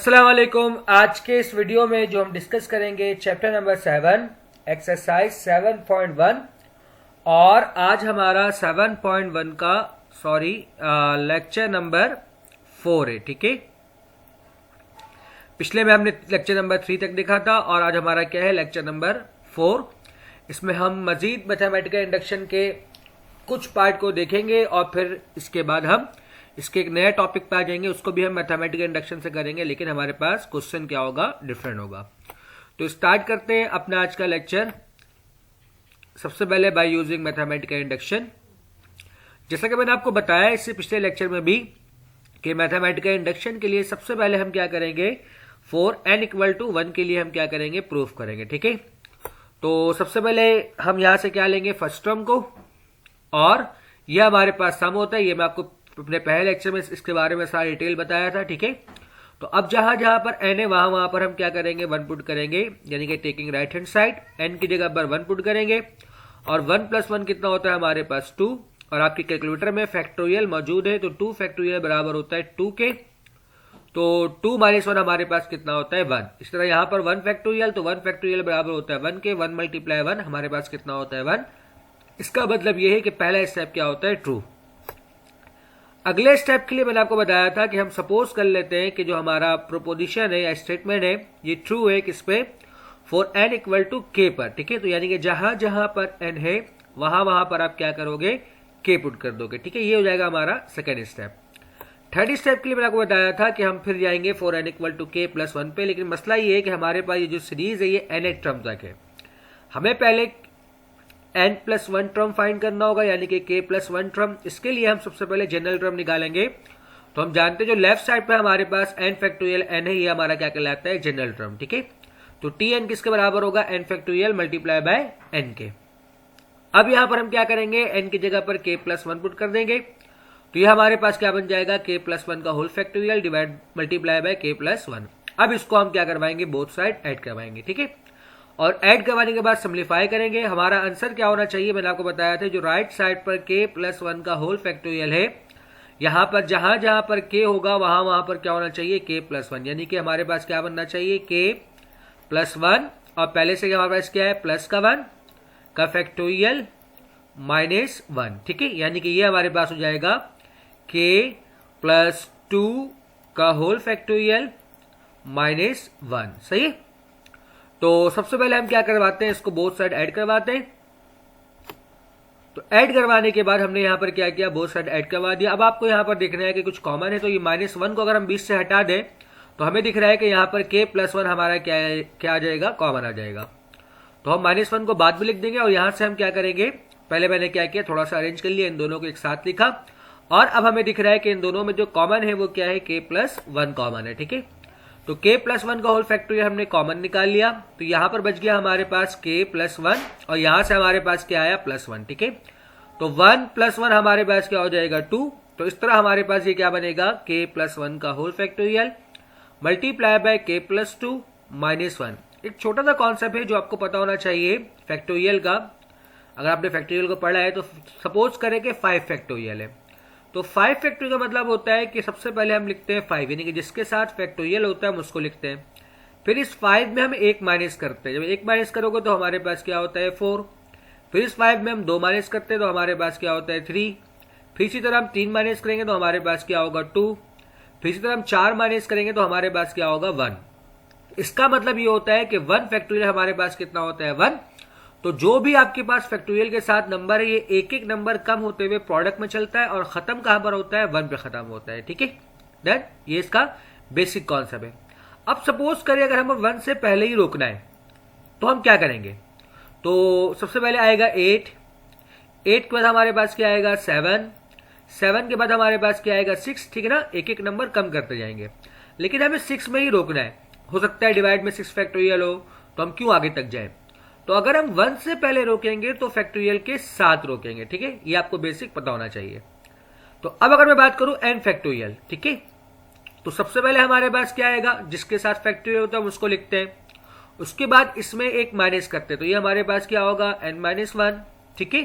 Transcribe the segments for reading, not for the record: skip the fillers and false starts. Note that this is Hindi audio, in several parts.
अस्सलाम वालेकुम। आज के इस वीडियो में जो हम डिस्कस करेंगे चैप्टर नंबर 7 एक्सरसाइज 7.1 और आज हमारा 7.1 का लेक्चर नंबर 4 है। ठीक है, पिछले में हमने लेक्चर नंबर 3 तक देखा था और आज हमारा क्या है, लेक्चर नंबर 4। इसमें हम मजीद मैथमेटिकल इंडक्शन के कुछ पार्ट को देखेंगे और फिर इसके बाद हम इसके एक नया टॉपिक पे आ जाएंगे, उसको भी हम मैथमेटिकल इंडक्शन से करेंगे, लेकिन हमारे पास क्वेश्चन क्या होगा, डिफरेंट होगा। तो स्टार्ट करते हैं अपना आज का लेक्चर। सबसे पहले बाय यूजिंग मैथमेटिकल इंडक्शन। जैसा कि मैंने आपको बताया इससे पिछले लेक्चर में भी कि मैथमेटिकल इंडक्शन के लिए सबसे पहले हम क्या करेंगे, फॉर n = 1 के लिए हम क्या करेंगे, प्रूफ करेंगे। ठीक है, तो सबसे पहले हम यहां से क्या लेंगे, फर्स्ट टर्म को, और यह हमारे पास सम होता है। ये मैं आपको अपने पहले लेक्चर में इसके बारे में सारा डिटेल बताया था। ठीक है, तो अब जहां जहां पर n है वहां पर हम क्या करेंगे, 1 पुट करेंगे, यानी कि taking right hand side n की जगह पर 1 पुट करेंगे और 1 + 1 कितना होता है हमारे पास 2, और आपकी कैलकुलेटर में फैक्टोरियल मौजूद है तो 2 फैक्टोरियल बराबर होता है 2 के, तो 2 - 1 हमारे पास कितना होता है 1। इस तरह यहां पर 1 फैक्टोरियल, तो 1 फैक्टोरियल बराबर होता है 1 के, 1 × 1 हमारे पास कितना होता है 1। इसका मतलब यह है कि पहला स्टेप क्या होता है, ट्रू। अगले स्टेप के लिए मैंने आपको बताया था कि हम सपोज कर लेते हैं कि जो हमारा प्रोपोजिशन है या स्टेटमेंट है ये ट्रू है, किस पे, फॉर n = k पर। ठीक है, तो यानी कि जहां जहां पर n है वहां वहां पर आप क्या करोगे, k पुट कर दोगे। ठीक है, ये हो जाएगा हमारा सेकेंड स्टेप। थर्ड स्टेप के लिए मैंने आपको बताया था कि हम फिर जाएंगे फॉर n = k + 1 पे, लेकिन मसला ये है कि हमारे पास ये जो सीरीज है ये n टर्म तक है। हमें पहले n + 1 टर्म फाइंड करना होगा, यानी कि k + 1 टर्म। इसके लिए हम सबसे पहले जनरल टर्म निकालेंगे। तो हम जानते हैं जो लेफ्ट साइड पे हमारे पास n फैक्टोरियल n है, ये हमारा क्या कहलाता है, जनरल टर्म। ठीक है, तो tn किसके बराबर होगा, n फैक्टोरियल × n के। अब यहां पर हम क्या करेंगे, n की जगह पर k + 1 पुट कर देंगे, तो ये हमारे पास क्या बन जाएगा, k + 1 का होल फैक्टोरियल डिवाइड × k + 1। अब इसको हम क्या करवाएंगे, बोथ साइड ऐड करवाएंगे। ठीक है, और ऐड करवाने के बाद सिंप्लीफाई करेंगे। हमारा आंसर क्या होना चाहिए, मैंने आपको बताया था जो राइट साइड पर k + 1 का होल फैक्टोरियल है, यहां पर जहां जहां पर k होगा वहां वहां पर क्या होना चाहिए, k + 1, यानी कि हमारे पास क्या बनना चाहिए, k + 1, और पहले से हमारे पास क्या है, प्लस का 1 का फैक्टोरियल -1। ठीक है, यानी कि ये हमारे पास हो जाएगा k + 2 का होल फैक्टोरियल -1। सही है, तो सबसे पहले हम क्या करवाते हैं, इसको बोथ साइड ऐड करवाते हैं। तो ऐड करवाने के बाद हमने यहां पर क्या किया, बोथ साइड ऐड करवा दिया। अब आपको यहां पर देखना है कि कुछ कॉमन है, तो ये -1 को अगर हम 20 से हटा दें तो हमें दिख रहा है कि यहां पर k + 1 हमारा क्या आ जाएगा, कॉमन आ जाएगा। तो हम -1 को बाद में लिख देंगे और यहां से हम क्या करेंगे, पहले मैंने क्या किया, थोड़ा सा अरेंज कर लिया, इन दोनों को एक साथ लिखा, और अब हमें दिख रहा है कि इन दोनों में जो कॉमन है वो क्या है, k + 1 कॉमन है। ठीक है, तो k + 1 का होल फैक्टोरियल हमने कॉमन निकाल लिया, तो यहां पर बच गया हमारे पास k + 1 और यहां से हमारे पास क्या आया, +1। ठीक है, तो 1 + 1 हमारे पास क्या हो जाएगा, 2। तो इस तरह हमारे पास ये क्या बनेगा, k + 1 का होल फैक्टोरियल × k + 2 -1। एक छोटा सा कॉन्सेप्ट है जो आपको पता होना चाहिए फैक्टोरियल का। अगर आपने फैक्टोरियल को पढ़ा है तो सपोज करें कि 5 फैक्टोरियल है, तो 5 फैक्टोरियल का मतलब होता है कि सबसे पहले हम लिखते हैं 5, यानी कि जिसके साथ फैक्टोरियल होता है हम उसको लिखते हैं। फिर इस 5 में हम 1 माइनस करते हैं, जब 1 माइनस करोगे तो हमारे पास क्या होता है, 4। फिर इस 5 में हम 2 माइनस करते हैं तो हमारे पास क्या होता है, 3। फिर इसी तरह हम 3 माइनस करेंगे तो हमारे पास क्या होगा, 2। फिर इसी तरह हम 4 माइनस करेंगे तो हमारे पास क्या होगा, 1। इसका मतलब ये होता है कि 1 फैक्टोरियल हमारे पास कितना होता है, 1। तो जो भी आपके पास फैक्टोरियल के साथ नंबर है ये एक एक नंबर कम होते हुए प्रोडक्ट में चलता है और खत्म कहां पर होता है, 1 पे खत्म होता है। ठीक है, दैट ये इसका बेसिक कॉन्सेप्ट है। अब सपोज करें अगर हमें 1 से पहले ही रोकना है तो हम क्या करेंगे, तो सबसे पहले आएगा 8 के बाद हमारे पास क्या आएगा, 7 के बाद हमारे पास क्या आएगा, 6। ठीक है ना, एक एक नंबर कम करते जाएंगे, लेकिन हमें 6 में ही रोकना है। हो सकता है डिवाइड में 6 फैक्टोरियल हो, तो हम क्यों आगे तक जाए। तो अगर हम 1 से पहले रोकेंगे तो फैक्टोरियल के साथ रोकेंगे। ठीक है, ये आपको बेसिक पता होना चाहिए। तो अब अगर मैं बात करूं n फैक्टोरियल, ठीक है, तो सबसे पहले हमारे पास क्या आएगा, जिसके साथ फैक्टोरियल होता है हम उसको लिखते हैं, उसके बाद इसमें 1 माइनस करते हैं तो ये हमारे पास क्या होगा, n - 1। ठीक है,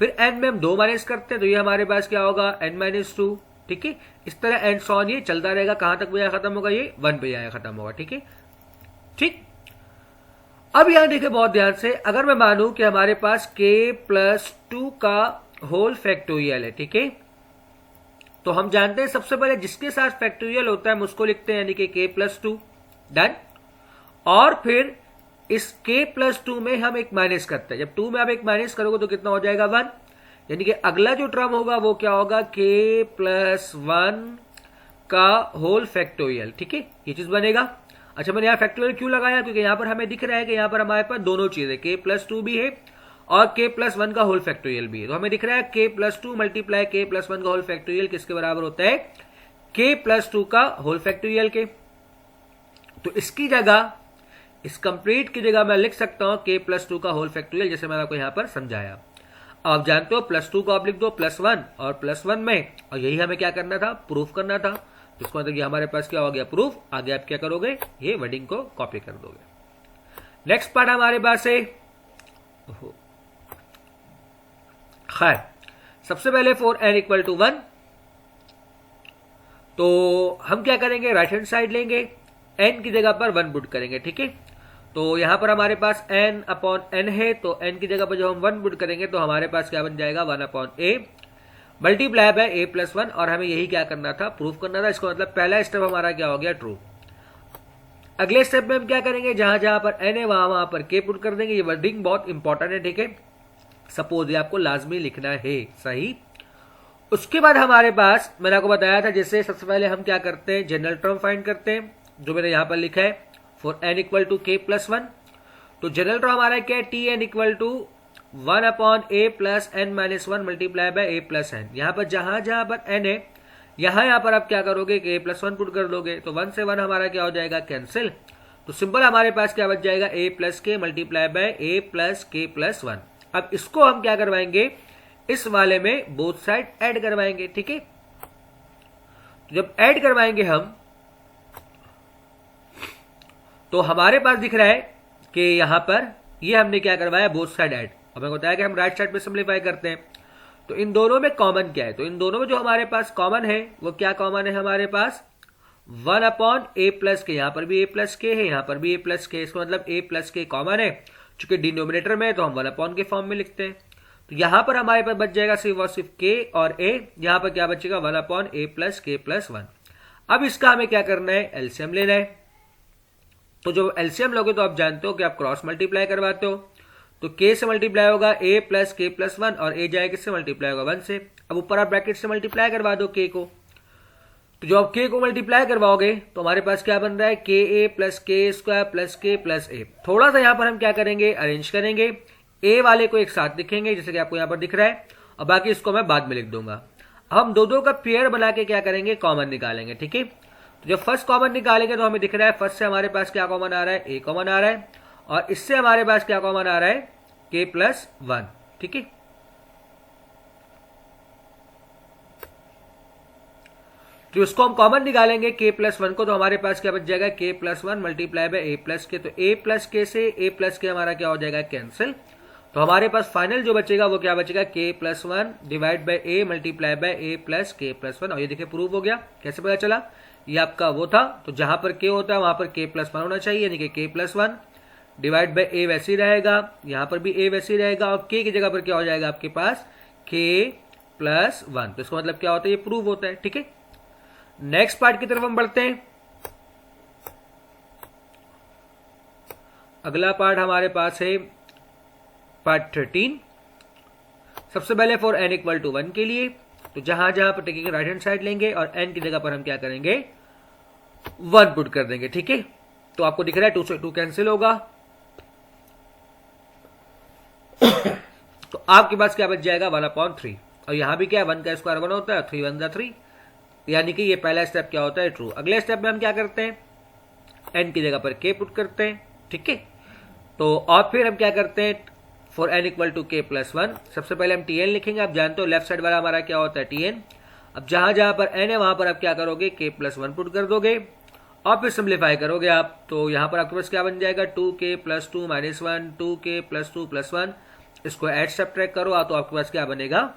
फिर n में हम 2 माइनस करते हैं तो ये हमारे पास क्या होगा, n - 2। ठीक है। इस तरह एंड सॉन ये चलता रहेगा, कहां तक भैया खत्म होगा, ये 1 पे आया खत्म होगा, ठीक है। ठीक, अब यहां देखिए बहुत ध्यान से, अगर मैं मानूं कि हमारे पास k+2 का होल फैक्टोरियल है, ठीक है, तो हम जानते हैं सबसे पहले जिसके साथ फैक्टोरियल होता है हम उसको लिखते हैं, यानी कि k+2, डन। और फिर इस k+2 में हम एक माइनस करते हैं, जब 2 में आप एक माइनस करोगे तो कितना हो जाएगा 1, यानी कि अगला जो टर्म होगा वो क्या होगा, k+1 का होल फैक्टोरियल, ठीक है, ये चीज बनेगा। अच्छा, मैंने यहाँ फैक्टोरियल क्यों लगाया, क्योंकि यहां पर हमें दिख रहा है कि यहां पर हमारे पास दोनों चीजें k+2 भी है और k+1 का होल फैक्टोरियल भी है, तो हमें दिख रहा है k+2 मल्टीप्लाई k+1 का होल फैक्टोरियल किसके बराबर होता है, k+2 का होल फैक्टोरियल के। तो इसकी जगह, इस कंप्लीट की जगह मैं लिख सकता हूं k+2 का होल फैक्टोरियल, जैसे मैंने आपको यहां पर समझाया। आप जानते हो +2 को आप लिख दो +1 और +1 में, और यही हमें क्या करना था, प्रूफ करना था। तो इसका मतलब हमारे पास क्या हो गया, प्रूफ। आगे आप क्या करोगे, ये वर्डिंग को कॉपी कर दोगे। नेक्स्ट पार्ट हमारे पास है, खैर सबसे पहले फॉर n = 1, तो हम क्या करेंगे, राइट हैंड साइड लेंगे, n की जगह पर 1 पुट करेंगे, ठीक है। तो यहां पर हमारे पास n/n है, तो n की जगह पर जब हम 1 पुट करेंगे तो हमारे पास क्या बन जाएगा, 1/a मल्टीप्लाई बाय a+1, और हमें यही क्या करना था, प्रूफ करना था। इसका मतलब पहला स्टेप हमारा क्या हो गया, ट्रू। अगले स्टेप में हम क्या करेंगे, जहां जहां पर n है वहां पर k पुट कर देंगे। ये वर्डिंग बहुत इंपॉर्टेंट है, ठीक है, सपोज ये आपको लाजमी लिखना है, सही। उसके बाद हमारे पास मैंने आपको बताया था, जैसे सबसे पहले हम क्या करते हैं, जनरल टर्म फाइंड करते हैं, जो मैंने यहां पर लिखा है फॉर n = k+1। तो जनरल टर्म हमारा क्या है, tn = 1/a+n-1 multiply by a+n। यहां पर जहां जहां पर n है यहां पर आप क्या करोगे, a+1 पुट कर दोगे, तो 1 से 1 हमारा क्या हो जाएगा, कैंसिल। तो सिंपल हमारे पास क्या बच जाएगा, a+k मल्टीप्लाई बाय a+k+1। अब इसको हम क्या करवाएंगे, इस वाले में बोथ साइड ऐड करवाएंगे, ठीक है। जब ऐड करवाएंगे हम, तो हमारे पास दिख रहा है कि यहां पर ये हमने क्या करवाया, बोथ साइड ऐड। अब मैंने बताया कि हम राइट साइड पे सिंप्लीफाई करते हैं, तो इन दोनों में कॉमन क्या है, तो इन दोनों में जो हमारे पास कॉमन है वो क्या कॉमन है, हमारे पास 1/a+k, यहां पर भी a+k है, यहां पर भी a+k, इसका मतलब a+k कॉमन है। चूंकि डिनोमिनेटर में तो हम 1/ के फॉर्म में लिखते हैं, तो यहां पर हमारे पास बच जाएगा सिर्फ और सिर्फ k और a, यहां पर क्या बचेगा, 1/a+k+1। अब इसका हमें क्या करना है, एलसीएम लेना है। तो जब एलसीएम लोगे तो आप जानते हो कि आप क्रॉस मल्टीप्लाई करवाते हो, तो k से मल्टीप्लाई होगा a+k+1 और a जाए किससे मल्टीप्लाई होगा, 1 से। अब ऊपर आप ब्रैकेट से मल्टीप्लाई करवा दो k को, तो जब आप k को मल्टीप्लाई करवाओगे तो हमारे पास क्या बन रहा है, ka+k² + k+a। थोड़ा सा यहां पर हम क्या करेंगे, अरेंज करेंगे, a वाले को एक साथ लिखेंगे जैसे कि आपको यहां पर दिख रहा है, और बाकी इसको मैं बाद में लिख दूंगा। अब हम दो का पेयर बना के क्या करेंगे, कॉमन निकालेंगे, ठीक है। तो जब फर्स्ट कॉमन निकालेंगे तो हमें दिख रहा है फर्स्ट से हमारे पास क्या कॉमन आ रहा है, a कॉमन आ रहा है, और इससे हमारे पास क्या कॉमन आ रहा है, k+1, ठीक है। तो इसको हम कॉमन निकालेंगे k+1 को, तो हमारे पास क्या बच जाएगा, k+1 मल्टीप्लाई बाय a+k, तो a+k से a+k हमारा क्या हो जाएगा, कैंसिल। तो हमारे पास फाइनल जो बचेगा वो क्या बचेगा, k+1 divide by a multiply by a+k+1। और ये देखिए प्रूव हो गया। कैसे पता चला, ये आपका वो था, तो जहां पर k होता है वहां पर k+1 होना चाहिए, यानी कि k+1 डिवाइड बाय a वैसे ही रहेगा, यहां पर भी a वैसे ही रहेगा, और k की जगह पर क्या हो जाएगा आपके पास, k+1। तो इसका मतलब क्या होता है, ये प्रूव होता है, ठीक है। नेक्स्ट पार्ट की तरफ हम बढ़ते हैं। अगला पार्ट हमारे पास है पार्ट 13। सबसे पहले फॉर n = 1 के लिए, तो जहां जहां पर टेकिंग राइट हैंड साइड लेंगे और n की जगह पर हम क्या करेंगे, 1 पुट कर देंगे, ठीक है। तो आपको दिख रहा है 2 से 2 कैंसिल होगा, तो आपके पास क्या बच जाएगा, 1/3। और यहां भी क्या है, 1 का स्क्वायर 1 होता है, 3 1 जा 3, यानी कि ये पहला स्टेप क्या होता है, ट्रू। अगले स्टेप में हम क्या करते हैं, n की जगह पर k पुट करते हैं, ठीक है। तो और फिर हम क्या करते हैं, फॉर n = k+1, सबसे पहले हम tn लिखेंगे। आप जानते हो लेफ्ट साइड वाला हमारा क्या होता है, tn। अब जहां जहां पर n है वहां पर आप क्या करोगे, k+1 पुट कर दोगे, और फिर सिंप्लीफाई करोगे आप, तो यहां पर आपके पास क्या बन जाएगा, 2k+2 - 1, 2k+2 + 1। इसको ऐड सब्ट्रैक्ट करो तो आपके पास क्या बनेगा,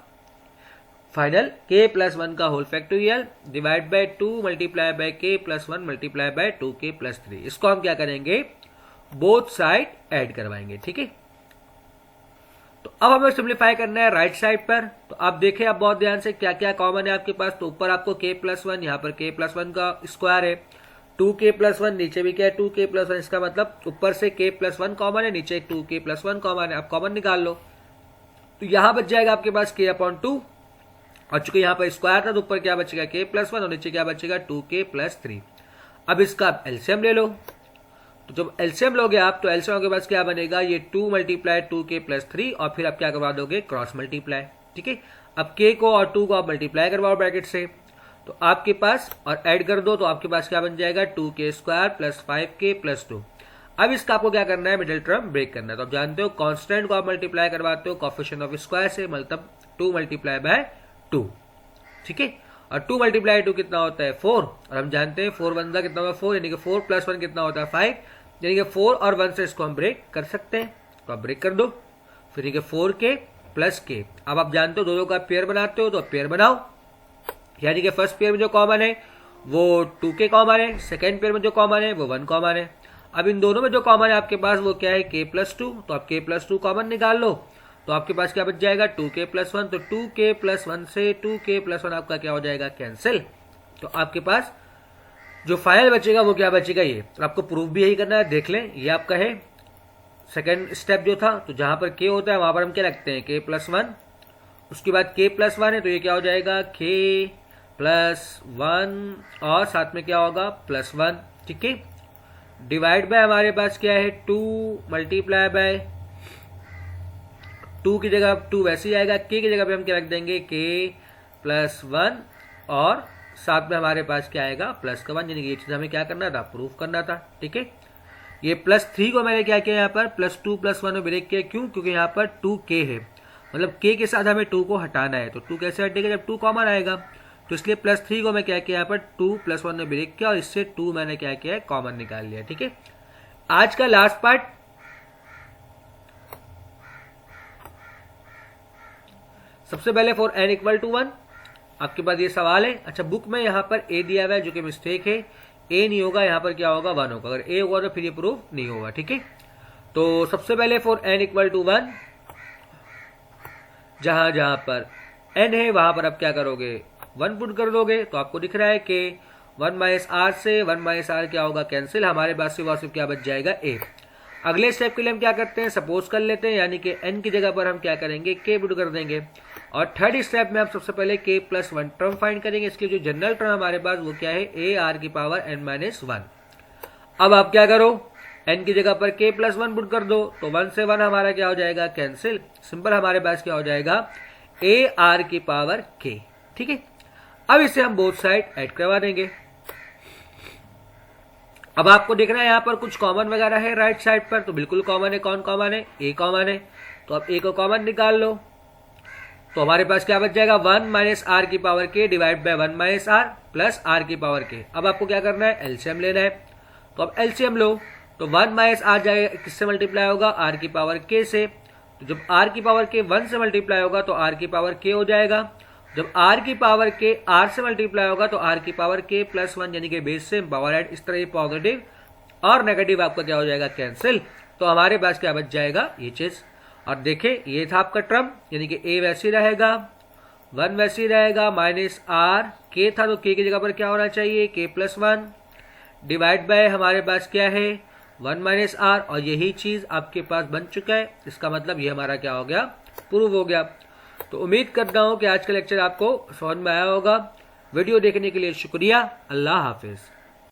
फाइनल k प्लस 1 का whole factorial divide by 2 multiply by k plus 1 multiply by 2k plus 3। इसको हम क्या करेंगे, बोथ साइड ऐड करवाएंगे। ठीक है, तो अब हमें सिंप्लीफाई करना है राइट साइड पर। तो आप देखें आप बहुत ध्यान से क्या क्या कॉमन है आपके पास। तो ऊपर आपको k प्लस 1, यहाँ पर k प्लस 1 का स्क्वायर है, 2k प्लस 1, नीचे भी क्या है 2k प्लस 1। इसका मतलब ऊपर से k प्लस 1 कॉमन है, नीचे 2k प्लस 1 कॉमन है। आप कॉमन निकाल लो, तो यहां बच जाएगा आपके पास k अपॉन 2, और चूंकि यहाँ पर स्क्वायर था तो ऊपर क्या बचेगा k प्लस 1 और नीचे क्या बचेगा 2k प्लस 3। अब इसका आप एलसीएम ले लो। तो जब एलसीएम लोगे आप, तो एलसीएम के पास क्या बनेगा, ये 2 मल्टीप्लाई 2k प्लस 3, और फिर आप क्या करवा दोगे, क्रॉस मल्टीप्लाई। ठीक है, अब k को और 2 को आप मल्टीप्लाई करवाओ ब्रैकेट से, तो आपके पास और ऐड कर दो, तो आपके पास क्या बन जाएगा 2k square plus 5k plus 2। अब इसका आपको क्या करना है, मिडिल टर्म ब्रेक करना है। तो आप जानते हो कांस्टेंट को आप मल्टीप्लाई करवाते हो कोएफिशिएंट ऑफ स्क्वायर से, मतलब 2 मल्टीप्लाई बाय 2। ठीक है, और 2 मल्टीप्लाई 2 कितना होता है 4, और हम जानते हैं 4 1 कितना होगा 4, यानी कि 4 प्लस 1 कितना होता है 5, यानी कि 4 और 1 से इसको हम ब्रेक कर सकते हैं। तो आप ब्रेक कर दो, फिर ये 4k प्लस k। अब आप जानते हो दोनों का पेयर बनाते हो, तो पेयर बनाओ, यानी कि फर्स्ट पेयर में जो कॉमन है वो 2k कॉमन है, सेकेंड पेयर में जो कॉमन है वो 1 कॉमन है। अब इन दोनों में जो कॉमन है आपके पास वो क्या है k प्लस 2, तो आप k प्लस 2 कॉमन निकाल लो, तो आपके पास क्या बच जाएगा 2k प्लस 1। तो 2k प्लस 1 से 2k प्लस 1 आपका क्या हो जाएगा, कैंसिल। तो आपके पास जो फाइनल बचेगा वो क्या बचेगा, ये। तो आपको प्रूफ भी यही करना है, देख लें, ये आपका है सेकेंड स्टेप जो था। तो जहां पर k होता है वहां पर हम क्या रखते हैं k प्लस 1, उसके बाद k प्लस 1 है तो ये क्या हो जाएगा k प्लस 1, और साथ में क्या होगा प्लस 1। ठीक है, डिवाइड बाय हमारे पास क्या है 2 मल्टीप्लाई बाय 2 की जगह 2 वैसे ही आएगा, k की जगह पे हम क्या रख देंगे k प्लस 1, और साथ में हमारे पास क्या आएगा प्लस का 1, यानी कि ये चीज हमें क्या करना था, प्रूफ करना था। ठीक है, ये प्लस 3 को मैंने क्या किया यहाँ पर प्लस 2 प्लस 1 में ब्रेक किया, क्यों, क्योंकि यहाँ पर 2k है, मतलब k के साथ हमें 2 को हटाना है। तो 2 कैसे हटेगा, जब 2 कॉमन आएगा, तो इसलिए प्लस 3 को मैं क्या किया यहाँ पर 2 प्लस 1 में ब्रेक किया, और इससे 2 मैंने क्या किया है कॉमन निकाल लिया। ठीक है, आज का लास्ट पार्ट, सबसे पहले फॉर n इक्वल टू 1 आपके पास ये सवाल है। अच्छा, बुक में यहाँ पर a दिया हुआ है जो कि मिस्टेक है, a नहीं होगा, यहाँ पर क्या होगा 1 होगा। अगर a होगा तो फिर ये प्रूफ नहीं होगा। ठीक है, तो सबसे पहले फॉर n इक्वल टू 1, जहां जहां पर n है वहां पर आप क्या करोगे 1 पुट कर दोगे, तो आपको दिख रहा है कि 1 माइनस r से 1 माइनस r क्या होगा कैंसिल, हमारे पास सिर्फ और सिर्फ क्या बच जाएगा a। अगले स्टेप के लिए हम क्या करते हैं, सपोज कर लेते हैं, यानी कि n की जगह पर हम क्या करेंगे k पुट कर देंगे, और थर्ड स्टेप में हम सबसे पहले k प्लस 1 टर्म फाइंड करेंगे। इसके जो जनरल टर्म हमारे पास वो क्या है a r की पावर n माइनस 1। अब आप क्या करो, n की जगह पर k प्लस 1 पुट कर दो, तो 1 से 1 हमारा क्या हो जाएगा कैंसिल, सिंपल हमारे पास क्या हो जाएगा a r की पावर k। ठीक है, अब इसे हम बोथ साइड ऐड करवा देंगे। अब आपको देखना है यहाँ पर कुछ कॉमन वगैरह है राइट साइड पर, तो बिल्कुल कॉमन है। कौन कॉमन है, a कॉमन है, तो अब a को कॉमन निकाल लो, तो हमारे पास क्या बच जाएगा 1 माइनस r की power k divide by 1 minus r plus r की पावर k। अब आपको क्या करना है, एलसीएम लेना है, तो अब एलसीएम लो, तो 1 माइनस r जाएगा किससे मल्टीप्लाई होगा, r की पावर k से। तो जब r की पावर k 1 से मल्टीप्लाई होगा तो r की पावर k हो जाएगा, जब r की पावर k r से मल्टीप्लाई होगा तो r की पावर k प्लस 1, यानी कि बेस से पावर ऐड। इस तरह ये पॉजिटिव और नेगेटिव आपका क्या हो जाएगा कैंसिल, तो हमारे पास क्या बच जाएगा ये चीज। और देखें ये था आपका टर्म, यानी कि a वैसे ही रहेगा, 1 वैसे ही रहेगा, माइनस r k था तो k की जगह पर क्या होना चाहिए k प्लस 1 डिवाइड बाय हमारे पास क्या है 1 माइनस r, और यही चीज आपके पास बन चुका है। इसका मतलब ये हमारा क्या हो गया, प्रूव हो गया। तो उम्मीद करता हूं कि आज का लेक्चर आपको समझ में आया होगा। वीडियो देखने के लिए शुक्रिया। अल्लाह हाफिज।